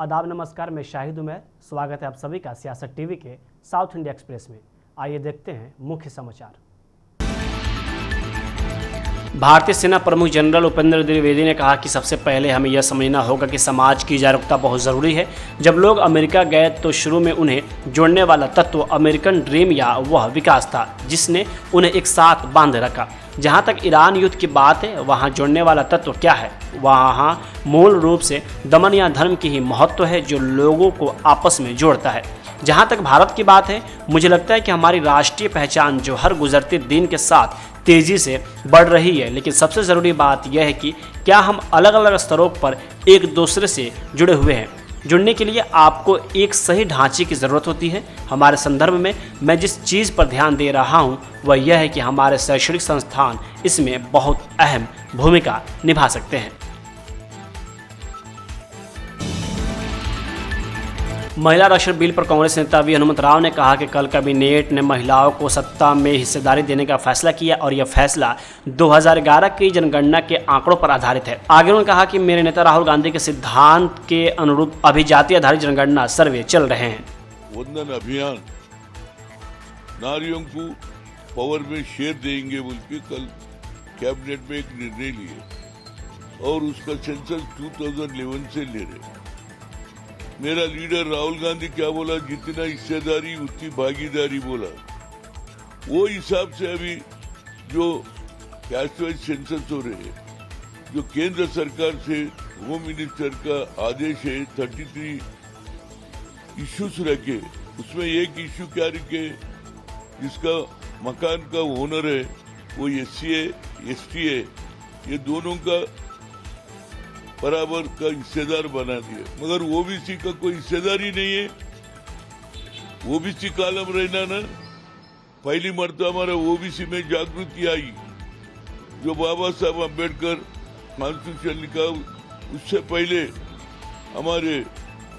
आदाब नमस्कार, मैं शाहिद उमैर। स्वागत है आप सभी का सियासत टीवी के साउथ इंडिया एक्सप्रेस में। आइए देखते हैं मुख्य समाचार। भारतीय सेना प्रमुख जनरल उपेंद्र द्विवेदी ने कहा कि सबसे पहले हमें यह समझना होगा कि समाज की जागरूकता बहुत ज़रूरी है। जब लोग अमेरिका गए तो शुरू में उन्हें जोड़ने वाला तत्व अमेरिकन ड्रीम या वह विकास था जिसने उन्हें एक साथ बांध रखा। जहाँ तक ईरान युद्ध की बात है, वहाँ जोड़ने वाला तत्व क्या है? वहाँ मूल रूप से दमन या धर्म की ही महत्व है जो लोगों को आपस में जोड़ता है। जहाँ तक भारत की बात है, मुझे लगता है कि हमारी राष्ट्रीय पहचान जो हर गुजरते दिन के साथ तेज़ी से बढ़ रही है, लेकिन सबसे ज़रूरी बात यह है कि क्या हम अलग अलग स्तरों पर एक दूसरे से जुड़े हुए हैं। जुड़ने के लिए आपको एक सही ढांचे की ज़रूरत होती है। हमारे संदर्भ में मैं जिस चीज़ पर ध्यान दे रहा हूँ वह यह है कि हमारे शैक्षणिक संस्थान इसमें बहुत अहम भूमिका निभा सकते हैं। महिला आरक्षण बिल पर कांग्रेस नेता वी हनुमंतराव ने कहा कि कल कैबिनेट ने महिलाओं को सत्ता में हिस्सेदारी देने का फैसला किया और यह फैसला 2011 की जनगणना के आंकड़ों पर आधारित है। आगे उन्होंने कहा कि मेरे नेता राहुल गांधी के सिद्धांत के अनुरूप अभी जाति आधारित जनगणना सर्वे चल रहे हैं। वंदन अभियान नारियों को पावर में शेयर देंगे बोल के कल कैबिनेट में एक निर्णय लिए और उसका सेंसस 2011 से ले रहे। मेरा लीडर राहुल गांधी क्या बोला? जितना हिस्सेदारी उतनी भागीदारी बोला। वो हिसाब से अभी जो कैस्ट वाइज सेंसस हो रहे हैं, जो केंद्र सरकार से होम मिनिस्टर का आदेश है 33 इश्यूज रखे, उसमें एक इश्यू क्या रखे? जिसका मकान का ओनर है वो SC है, ST है, ये दोनों का बराबर का हिस्सेदार बना दिया। मगर OBC का कोई हिस्सेदारी नहीं है। OBC कालम रहना ना, पहली मर्तबा हमारा OBC में जागृति आई जो बाबा साहब अम्बेडकर कॉन्स्टिट्यूशन लिखा। उससे पहले हमारे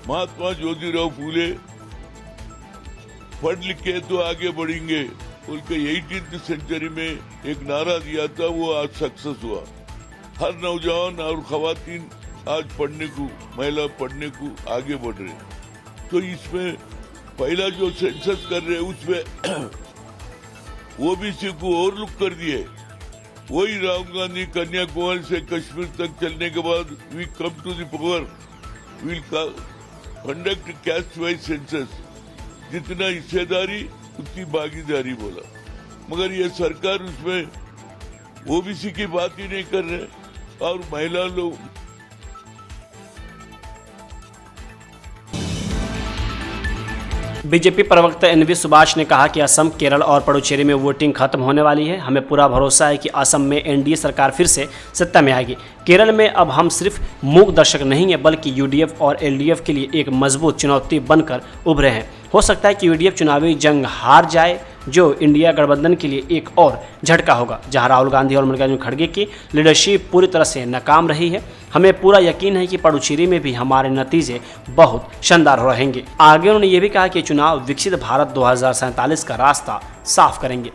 महात्मा ज्योतिराव फूले पढ़ लिख के तो आगे बढ़ेंगे बोल के 18वीं सेंचुरी में एक नारा दिया था, वो आज सक्सेस हुआ। हर नौजवान और खवातीन आज पढ़ने को, महिला पढ़ने को आगे बढ़ रहे। तो इसमें पहला जो सेंसस कर रहे उसमें OBC को और लुक कर दिए। वही राहुल गांधी कन्याकुमारी से कश्मीर तक चलने के बाद we come to the power, will conduct caste wise census, जितना हिस्सेदारी उतनी भागीदारी बोला। मगर ये सरकार उसमें OBC की बात ही नहीं कर रहे और महिला लोग। बीजेपी प्रवक्ता NV सुभाष ने कहा कि असम, केरल और पुडुचेरी में वोटिंग खत्म होने वाली है। हमें पूरा भरोसा है कि असम में NDA सरकार फिर से सत्ता में आएगी। केरल में अब हम सिर्फ मूक दर्शक नहीं है बल्कि UDF और LDF के लिए एक मजबूत चुनौती बनकर उभरे हैं। हो सकता है कि UDF चुनावी जंग हार जाए जो इंडिया गठबंधन के लिए एक और झटका होगा, जहां राहुल गांधी और मल्लिकार्जुन खड़गे की लीडरशिप पूरी तरह से नाकाम रही है। हमें पूरा यकीन है कि पुडुचेरी में भी हमारे नतीजे बहुत शानदार रहेंगे। आगे उन्होंने ये भी कहा कि चुनाव विकसित भारत 2047 का रास्ता साफ करेंगे।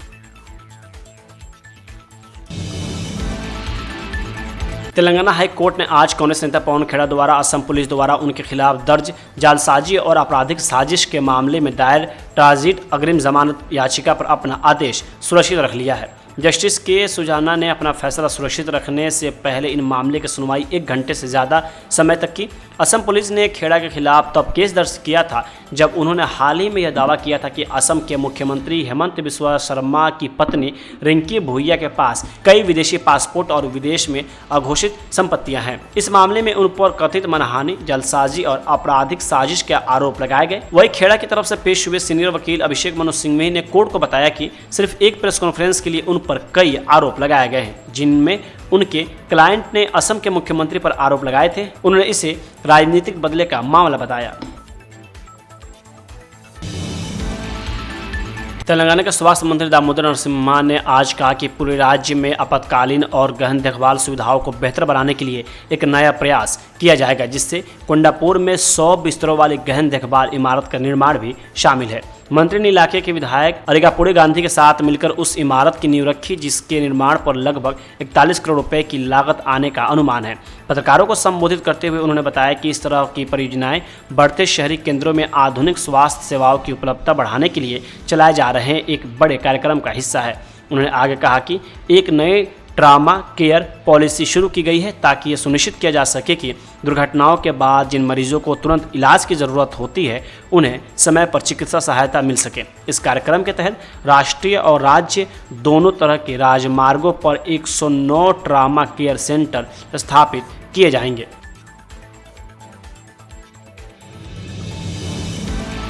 तेलंगाना हाई कोर्ट ने आज कांग्रेस नेता पवन खेड़ा द्वारा असम पुलिस द्वारा उनके खिलाफ दर्ज जालसाजी और आपराधिक साजिश के मामले में दायर ट्रांजिट अग्रिम जमानत याचिका पर अपना आदेश सुरक्षित रख लिया है। जस्टिस के सुजाना ने अपना फैसला सुरक्षित रखने से पहले इन मामले की सुनवाई 1 घंटे से ज़्यादा समय तक की। असम पुलिस ने खेड़ा के खिलाफ तब केस दर्ज किया था जब उन्होंने हाल ही में यह दावा किया था कि असम के मुख्यमंत्री हेमंत बिस्वा शर्मा की पत्नी रिंकी भूइया के पास कई विदेशी पासपोर्ट और विदेश में अघोषित संपत्तियां हैं। इस मामले में उन पर कथित मनहानि, जलसाजी और आपराधिक साजिश के आरोप लगाए गए। वही खेड़ा की तरफ से पेश हुए सीनियर वकील अभिषेक मनु सिंघवी ने कोर्ट को बताया कि सिर्फ एक प्रेस कॉन्फ्रेंस के लिए उन पर कई आरोप लगाए गए हैं, जिनमें उनके क्लाइंट ने असम के मुख्यमंत्री पर आरोप लगाए थे। उन्होंने इसे राजनीतिक बदले का मामला बताया। तेलंगाना के स्वास्थ्य मंत्री दामोदर नरसिम्हा ने आज कहा कि पूरे राज्य में आपातकालीन और गहन देखभाल सुविधाओं को बेहतर बनाने के लिए एक नया प्रयास किया जाएगा, जिससे कोंडापुर में 100 बिस्तरों वाली गहन देखभाल इमारत का निर्माण भी शामिल है। मंत्री ने इलाके के विधायक अरिगापुड़ी गांधी के साथ मिलकर उस इमारत की नींव रखी जिसके निर्माण पर लगभग 41 करोड़ रुपए की लागत आने का अनुमान है। पत्रकारों को संबोधित करते हुए उन्होंने बताया कि इस तरह की परियोजनाएं बढ़ते शहरी केंद्रों में आधुनिक स्वास्थ्य सेवाओं की उपलब्धता बढ़ाने के लिए चलाए जा रहे एक बड़े कार्यक्रम का हिस्सा है। उन्होंने आगे कहा कि एक नए ट्रामा केयर पॉलिसी शुरू की गई है ताकि ये सुनिश्चित किया जा सके कि दुर्घटनाओं के बाद जिन मरीजों को तुरंत इलाज की ज़रूरत होती है उन्हें समय पर चिकित्सा सहायता मिल सके। इस कार्यक्रम के तहत राष्ट्रीय और राज्य दोनों तरह के राजमार्गों पर 109 ट्रामा केयर सेंटर स्थापित किए जाएंगे।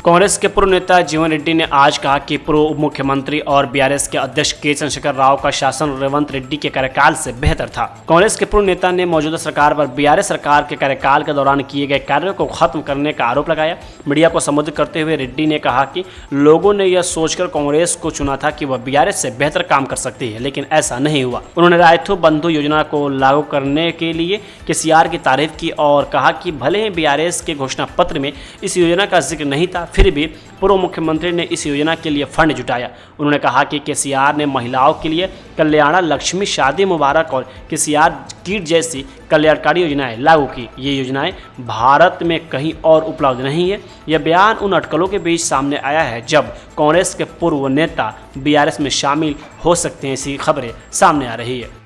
कांग्रेस के पूर्व नेता जीवन रेड्डी ने आज कहा कि पूर्व उप मुख्यमंत्री और बीआरएस के अध्यक्ष के चंद्रशेखर राव का शासन रेवंत रेड्डी के कार्यकाल से बेहतर था। कांग्रेस के पूर्व नेता ने मौजूदा सरकार पर बीआरएस सरकार के कार्यकाल के दौरान किए गए कार्यों को खत्म करने का आरोप लगाया। मीडिया को संबोधित करते हुए रेड्डी ने कहा कि लोगों ने यह सोचकर कांग्रेस को चुना था कि वह बीआरएस से बेहतर काम कर सकती है, लेकिन ऐसा नहीं हुआ। उन्होंने रायथू बंधु योजना को लागू करने के लिए केसीआर की तारीफ की और कहा कि भले ही बीआरएस के घोषणा पत्र में इस योजना का जिक्र नहीं था, फिर भी पूर्व मुख्यमंत्री ने इस योजना के लिए फंड जुटाया। उन्होंने कहा कि केसीआर ने महिलाओं के लिए कल्याण लक्ष्मी शादी मुबारक और केसीआर किट जैसी कल्याणकारी योजनाएं लागू की। ये योजनाएं भारत में कहीं और उपलब्ध नहीं है। यह बयान उन अटकलों के बीच सामने आया है जब कांग्रेस के पूर्व नेता बीआरएस में शामिल हो सकते हैं, ऐसी खबरें सामने आ रही है।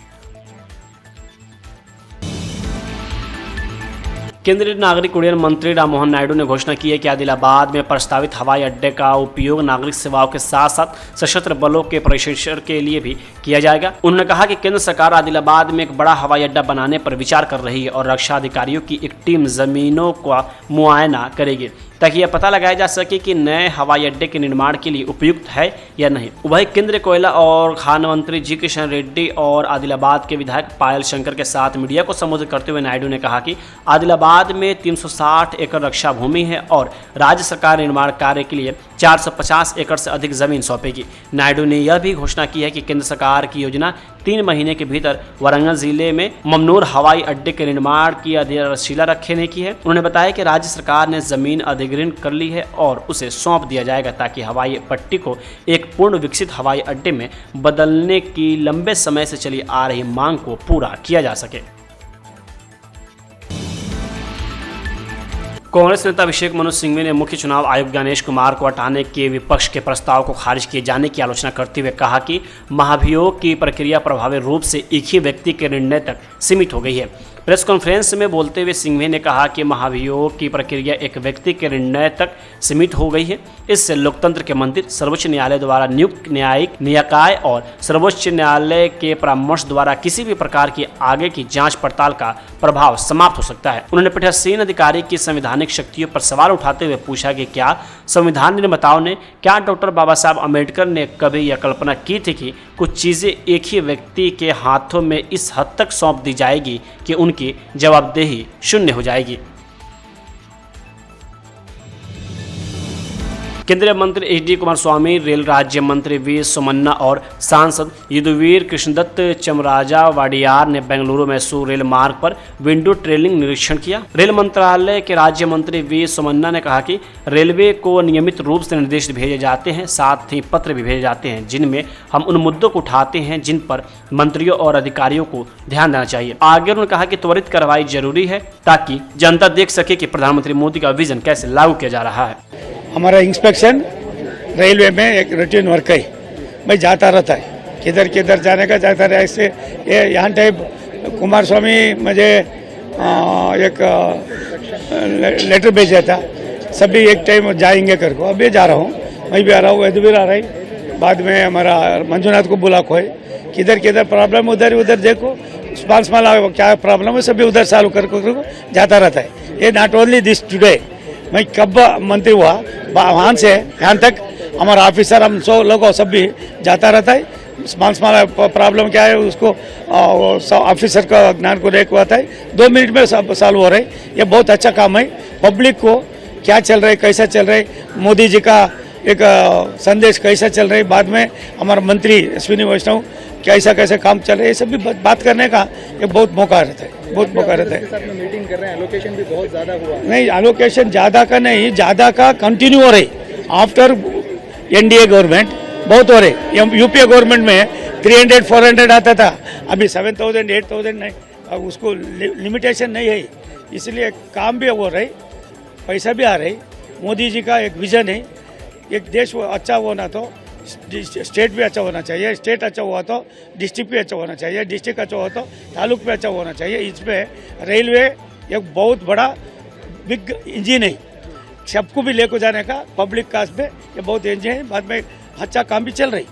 केंद्रीय नागरिक उड्डयन मंत्री राममोहन नायडू ने घोषणा की है कि आदिलाबाद में प्रस्तावित हवाई अड्डे का उपयोग नागरिक सेवाओं के साथ साथ सशस्त्र बलों के प्रशिक्षण के लिए भी किया जाएगा। उन्होंने कहा कि केंद्र सरकार आदिलाबाद में एक बड़ा हवाई अड्डा बनाने पर विचार कर रही है और रक्षा अधिकारियों की एक टीम जमीनों का मुआयना करेगी ताकि यह पता लगाया जा सके कि नए हवाई अड्डे के निर्माण के लिए उपयुक्त है या नहीं। वहीं केंद्रीय कोयला और खान मंत्री जी किशन रेड्डी और आदिलाबाद के विधायक पायल शंकर के साथ मीडिया को संबोधित करते हुए नायडू ने कहा कि आदिलाबाद में 360 एकड़ रक्षा भूमि है और राज्य सरकार निर्माण कार्य के लिए 450 एकड़ से अधिक जमीन सौंपेगी। नायडू ने यह भी घोषणा की है कि केंद्र सरकार की योजना 3 महीने के भीतर वारंगल जिले में ममनूर हवाई अड्डे के निर्माण की आधारशिला रखने की है। उन्होंने बताया कि राज्य सरकार ने जमीन अधिग्रहण कर ली है और उसे सौंप दिया जाएगा ताकि हवाई पट्टी को एक पूर्ण विकसित हवाई अड्डे में बदलने की लंबे समय से चली आ रही मांग को पूरा किया जा सके। कांग्रेस नेता अभिषेक मनु सिंघवी ने मुख्य चुनाव आयुक्त गणेश कुमार को हटाने के विपक्ष के प्रस्ताव को खारिज किए जाने की आलोचना करते हुए कहा कि महाभियोग की प्रक्रिया प्रभावी रूप से एक ही व्यक्ति के निर्णय तक सीमित हो गई है। प्रेस कॉन्फ्रेंस में बोलते हुए सिंघवी ने कहा कि महाभियोग की प्रक्रिया एक व्यक्ति के निर्णय तक सीमित हो गई है। इससे लोकतंत्र के मंदिर, सर्वोच्च न्यायालय द्वारा नियुक्त न्यायिक निकाय और सर्वोच्च न्यायालय के परामर्श द्वारा किसी भी प्रकार की आगे की जांच पड़ताल का प्रभाव समाप्त हो सकता है। उन्होंने पीठासीन अधिकारी की संवैधानिक शक्तियों पर सवाल उठाते हुए पूछा कि क्या संविधान निर्माताओं ने, क्या डॉक्टर बाबा साहब अम्बेडकर ने कभी यह कल्पना की थी कि कुछ चीज़ें एक ही व्यक्ति के हाथों में इस हद तक सौंप दी जाएगी कि उनकी जवाबदेही शून्य हो जाएगी। केंद्रीय मंत्री एच.डी. कुमारस्वामी, रेल राज्य मंत्री वी सोमन्ना और सांसद यदुवीर कृष्णदत्त चमराजा वाडियार ने बेंगलुरु मैसूर रेल मार्ग पर विंडो ट्रेलिंग निरीक्षण किया। रेल मंत्रालय के राज्य मंत्री वी सोमन्ना ने कहा कि रेलवे को नियमित रूप से निर्देश भेजे जाते हैं, साथ ही पत्र भी भेजे जाते हैं जिनमें हम उन मुद्दों को उठाते हैं जिन पर मंत्रियों और अधिकारियों को ध्यान देना चाहिए। आगे उन्होंने कहा कि त्वरित कार्रवाई जरूरी है ताकि जनता देख सके कि प्रधानमंत्री मोदी का विजन कैसे लागू किया जा रहा है। हमारा इंस्पेक्शन रेलवे में एक रूटीन वर्क है, भाई जाता रहता है, किधर किधर जाने का जाता रहा। इससे ये यहाँ टाइप कुमार स्वामी मुझे एक लेटर भेजा था, सभी एक टाइम जाएंगे कर को। अभी जा रहा हूँ, मैं भी आ रहा हूँ, वैद्य भी आ रहा है। बाद में हमारा मंजुनाथ को बुला को है, किधर किधर प्रॉब्लम उधर उधर देखो, स्मॉल क्या प्रॉब्लम है सभी उधर सॉल्व कर जाता रहता है। ये नॉट ओनली दिस टुडे, मैं कब मंत्री हुआ वहाँ से यहाँ तक हमारा ऑफिसर हम 100 लोग सब भी जाता रहता है। स्मॉल प्रॉब्लम क्या है उसको ऑफिसर का ज्ञान को देख आता है, 2 मिनट में सब सॉल्व हो रहा है। ये बहुत अच्छा काम है। पब्लिक को क्या चल रहा है, कैसा चल रहा है, मोदी जी का एक संदेश कैसा चल रहा है, बाद में हमारा मंत्री अश्विनी वैष्णव कैसा कैसा काम चल रहा है, ये सब भी बात करने का ये बहुत मौका रहता है, बहुत मौका रहता है। मीटिंग कर रहे हैं, एलोकेशन भी बहुत ज़्यादा हुआ नहीं, एलोकेशन ज़्यादा का नहीं, ज़्यादा का कंटिन्यू हो रही। आफ्टर एनडीए गवर्नमेंट बहुत हो रहे। यूपीए गवर्नमेंट में 300-400 आता था, अभी 7,000 8,000 नहीं, अब उसको लिमिटेशन नहीं है, इसलिए काम भी हो रही, पैसा भी आ रही। मोदी जी का एक विजन है, एक देश अच्छा होना तो स्टेट भी अच्छा होना चाहिए, स्टेट अच्छा हुआ तो डिस्ट्रिक्ट भी अच्छा होना चाहिए, डिस्ट्रिक्ट अच्छा हुआ तो तालुक भी अच्छा होना चाहिए। इसमें रेलवे एक बहुत बड़ा बिग इंजन है, सबको भी लेकर जाने का पब्लिक काज में ये बहुत इंजन है। बाद में अच्छा काम भी चल रही।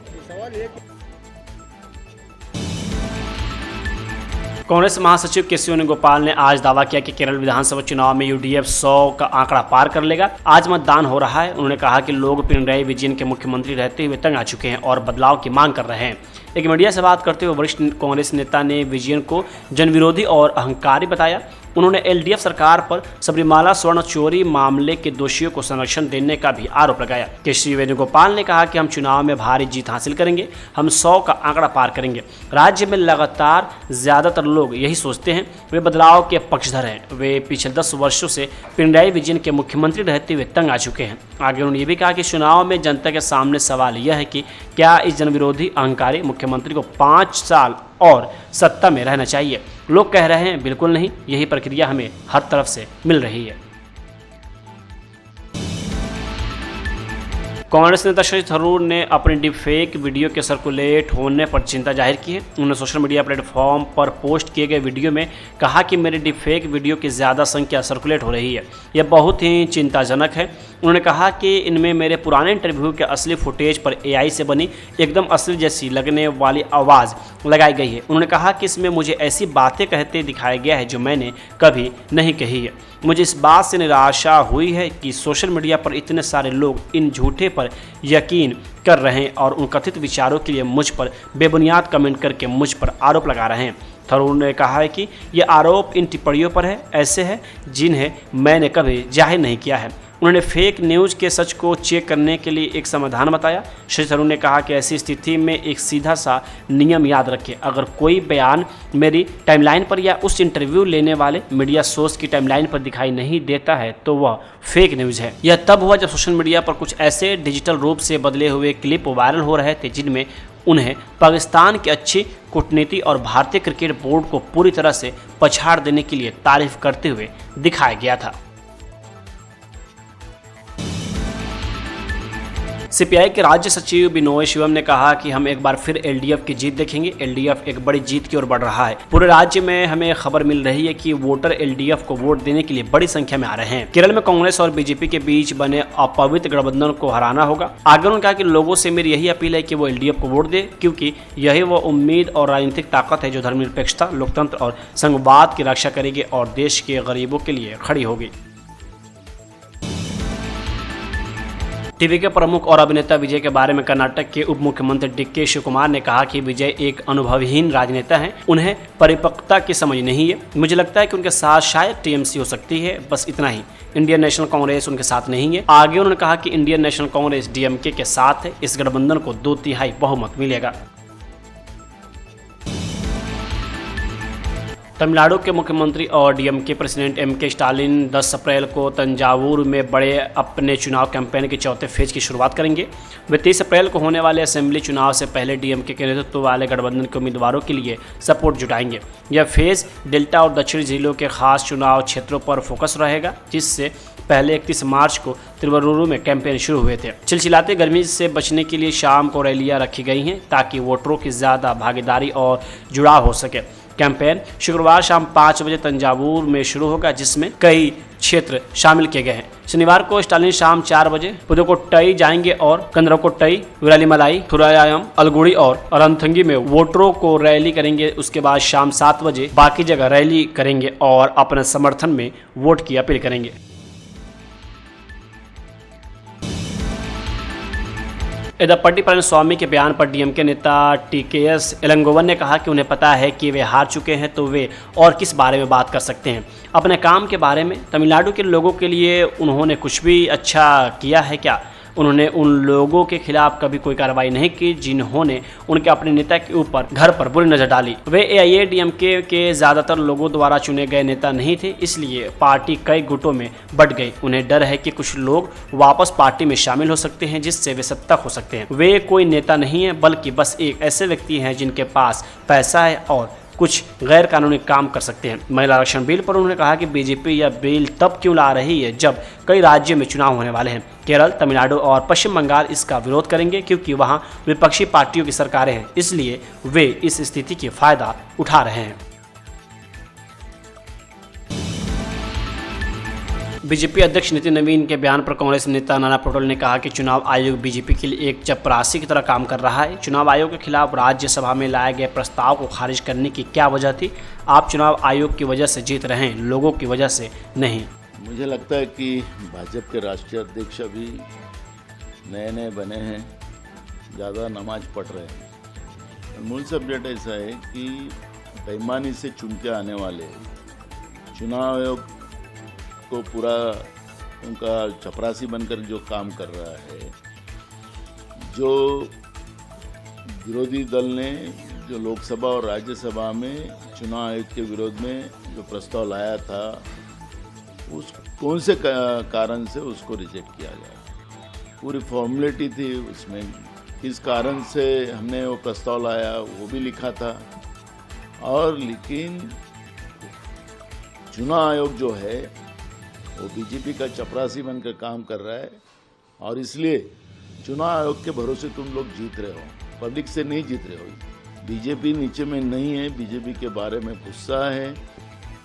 कांग्रेस महासचिव केसी वेणुगोपाल ने आज दावा किया कि केरल विधानसभा चुनाव में यूडीएफ 100 का आंकड़ा पार कर लेगा। आज मतदान हो रहा है। उन्होंने कहा कि लोग पिनराई विजयन के मुख्यमंत्री रहते हुए तंग आ चुके हैं और बदलाव की मांग कर रहे हैं। एक मीडिया से बात करते हुए वरिष्ठ कांग्रेस नेता ने विजयन को जनविरोधी और अहंकारी बताया। उन्होंने एलडीएफ सरकार पर सबरीमाला स्वर्ण चोरी मामले के दोषियों को संरक्षण देने का भी आरोप लगाया। केसी वेणुगोपाल ने कहा कि हम चुनाव में भारी जीत हासिल करेंगे, हम 100 का आंकड़ा पार करेंगे। राज्य में लगातार ज्यादातर लोग यही सोचते हैं, वे बदलाव के पक्षधर हैं। वे पिछले 10 वर्षों से पिनराई विजयन के मुख्यमंत्री रहते हुए तंग आ चुके हैं। आगे उन्होंने ये भी कहा कि चुनाव में जनता के सामने सवाल यह है कि क्या इस जनविरोधी अहंकारी मुख्यमंत्री को 5 साल और सत्ता में रहना चाहिए। लोग कह रहे हैं बिल्कुल नहीं, यही प्रक्रिया हमें हर तरफ से मिल रही है। कांग्रेस नेता शशि थरूर ने अपने डिफेक वीडियो के सर्कुलेट होने पर चिंता जाहिर की है। उन्होंने सोशल मीडिया प्लेटफॉर्म पर पोस्ट किए गए वीडियो में कहा कि मेरे डिफेक वीडियो की ज़्यादा संख्या सर्कुलेट हो रही है, यह बहुत ही चिंताजनक है। उन्होंने कहा कि इनमें मेरे पुराने इंटरव्यू के असली फुटेज पर एआई से बनी एकदम असली जैसी लगने वाली आवाज़ लगाई गई है। उन्होंने कहा कि इसमें मुझे ऐसी बातें कहते दिखाया गया है जो मैंने कभी नहीं कही है। मुझे इस बात से निराशा हुई है कि सोशल मीडिया पर इतने सारे लोग इन झूठे पर यकीन कर रहे हैं और उन कथित विचारों के लिए मुझ पर बेबुनियाद कमेंट करके मुझ पर आरोप लगा रहे हैं। थरूर ने कहा है कि ये आरोप इन टिप्पणियों पर है, ऐसे हैं जिन्हें मैंने कभी जाहिर नहीं किया है। उन्होंने फेक न्यूज़ के सच को चेक करने के लिए एक समाधान बताया। श्री थरूर ने कहा कि ऐसी स्थिति में एक सीधा सा नियम याद रखें, अगर कोई बयान मेरी टाइमलाइन पर या उस इंटरव्यू लेने वाले मीडिया सोर्स की टाइमलाइन पर दिखाई नहीं देता है तो वह फेक न्यूज़ है। यह तब हुआ जब सोशल मीडिया पर कुछ ऐसे डिजिटल रूप से बदले हुए क्लिप वायरल हो रहे थे जिनमें उन्हें पाकिस्तान की अच्छी कूटनीति और भारतीय क्रिकेट बोर्ड को पूरी तरह से पछाड़ देने के लिए तारीफ करते हुए दिखाया गया था। सीपीआई के राज्य सचिव बिनोय शिवम ने कहा कि हम एक बार फिर एलडीएफ की जीत देखेंगे। एलडीएफ एक बड़ी जीत की ओर बढ़ रहा है। पूरे राज्य में हमें खबर मिल रही है कि वोटर एलडीएफ को वोट देने के लिए बड़ी संख्या में आ रहे हैं। केरल में कांग्रेस और बीजेपी के बीच बने अपवित्र गठबंधन को हराना होगा। आगे उन्होंने कहा कि लोगों से मेरी यही अपील है कि वो एलडीएफ को वोट दे, क्योंकि यही वो उम्मीद और राजनीतिक ताकत है जो धर्मनिरपेक्षता, लोकतंत्र और संघवाद की रक्षा करेगी और देश के गरीबों के लिए खड़ी होगी। टीवी के प्रमुख और अभिनेता विजय के बारे में कर्नाटक के उप मुख्यमंत्री डीके शिवकुमार ने कहा कि विजय एक अनुभवहीन राजनेता हैं, उन्हें परिपक्वता की समझ नहीं है। मुझे लगता है कि उनके साथ शायद टीएमसी हो सकती है, बस इतना ही। इंडियन नेशनल कांग्रेस उनके साथ नहीं है। आगे उन्होंने कहा कि इंडियन नेशनल कांग्रेस डीएमके के साथ है, इस गठबंधन को 2/3 बहुमत मिलेगा। तमिलनाडु के मुख्यमंत्री और डीएमके प्रेसिडेंट एमके स्टालिन 10 अप्रैल को तंजावुर में बड़े अपने चुनाव कैंपेन के चौथे फेज की शुरुआत करेंगे। वे 30 अप्रैल को होने वाले असेंबली चुनाव से पहले डीएमके के नेतृत्व वाले गठबंधन के उम्मीदवारों के लिए सपोर्ट जुटाएंगे। यह फेज डेल्टा और दक्षिणी जिलों के खास चुनाव क्षेत्रों पर फोकस रहेगा, जिससे पहले 31 मार्च को तिरुवरूर में कैंपेन शुरू हुए थे। चिलचिलाते गर्मी से बचने के लिए शाम को रैलियां रखी गई हैं ताकि वोटरों की ज़्यादा भागीदारी और जुड़ाव हो सके। कैंपेन शुक्रवार शाम 5 बजे तंजावुर में शुरू होगा, जिसमें कई क्षेत्र शामिल किए गए हैं। शनिवार को स्टालिन शाम 4 बजे पुदुकोट्टई जाएंगे और कंद्रकोट्टई, विरालीमलाई, थुरायाम, अलगुड़ी और अरंथंगी में वोटरों को रैली करेंगे। उसके बाद शाम 7 बजे बाकी जगह रैली करेंगे और अपने समर्थन में वोट की अपील करेंगे। एदप्पट्टी पळनिस्वामी के बयान पर डीएमके नेता टीकेएस इलंगोवन ने कहा कि उन्हें पता है कि वे हार चुके हैं, तो वे और किस बारे में बात कर सकते हैं। अपने काम के बारे में तमिलनाडु के लोगों के लिए उन्होंने कुछ भी अच्छा किया है क्या? उन्होंने उन लोगों के खिलाफ कभी कोई कार्रवाई नहीं की जिन्होंने उनके अपने नेता के ऊपर घर पर बुरी नजर डाली। वे AIADMK के ज्यादातर लोगों द्वारा चुने गए नेता नहीं थे, इसलिए पार्टी कई गुटों में बंट गई। उन्हें डर है कि कुछ लोग वापस पार्टी में शामिल हो सकते हैं जिससे वे सत्ता खो सकते हैं। वे कोई नेता नहीं है बल्कि बस एक ऐसे व्यक्ति हैं जिनके पास पैसा है और कुछ गैर कानूनी काम कर सकते हैं। महिला आरक्षण बिल पर उन्होंने कहा कि बीजेपी यह बिल तब क्यों ला रही है जब कई राज्यों में चुनाव होने वाले हैं। केरल, तमिलनाडु और पश्चिम बंगाल इसका विरोध करेंगे क्योंकि वहां विपक्षी पार्टियों की सरकारें हैं, इसलिए वे इस स्थिति के फायदा उठा रहे हैं। बीजेपी अध्यक्ष नितिन नवीन के बयान पर कांग्रेस नेता नाना पटोले ने कहा कि चुनाव आयोग बीजेपी के लिए एक चपरासी की तरह काम कर रहा है। चुनाव आयोग के खिलाफ राज्यसभा में लाए गए प्रस्ताव को खारिज करने की क्या वजह थी? आप चुनाव आयोग की वजह से जीत रहे हैं, लोगों की वजह से नहीं। मुझे लगता है कि भाजपा के राष्ट्रीय अध्यक्ष अभी नए नए बने हैं, ज़्यादा नमाज पढ़ रहे हैं। मूल सब्जेक्ट ऐसा है कि बेईमानी से चुन के आने वाले चुनाव आयोग को पूरा उनका चपरासी बनकर जो काम कर रहा है, जो विरोधी दल ने जो लोकसभा और राज्यसभा में चुनाव आयोग के विरोध में जो प्रस्ताव लाया था, उस कौन से कारण से उसको रिजेक्ट किया गया। पूरी फॉर्मेलिटी थी उसमें, किस कारण से हमने वो प्रस्ताव लाया वो भी लिखा था। और लेकिन चुनाव आयोग जो है वो बीजेपी का चपरासी बनकर काम कर रहा है और इसलिए चुनाव आयोग के भरोसे तुम लोग जीत रहे हो, पब्लिक से नहीं जीत रहे हो। बीजेपी नीचे में नहीं है, बीजेपी के बारे में गुस्सा है।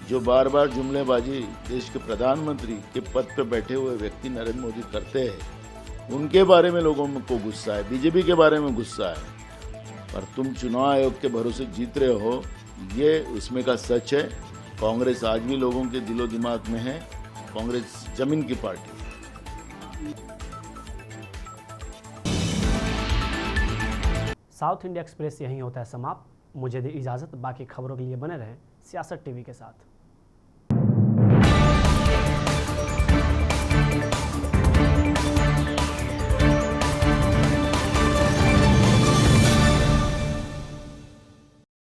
जो बार बार जुमलेबाजी देश के प्रधानमंत्री के पद पर बैठे हुए व्यक्ति नरेंद्र मोदी करते हैं, उनके बारे में लोगों को गुस्सा है, बीजेपी के बारे में गुस्सा है। पर तुम चुनाव आयोग के भरोसे जीत रहे हो, ये उसमें का सच है। कांग्रेस आज भी लोगों के दिलो दिमाग में है, कांग्रेस जमीन की पार्टी। साउथ इंडिया एक्सप्रेस यहीं होता है समाप्त। मुझे दी इजाज़त, बाकी खबरों के लिए बने रहें सियासत टीवी के साथ।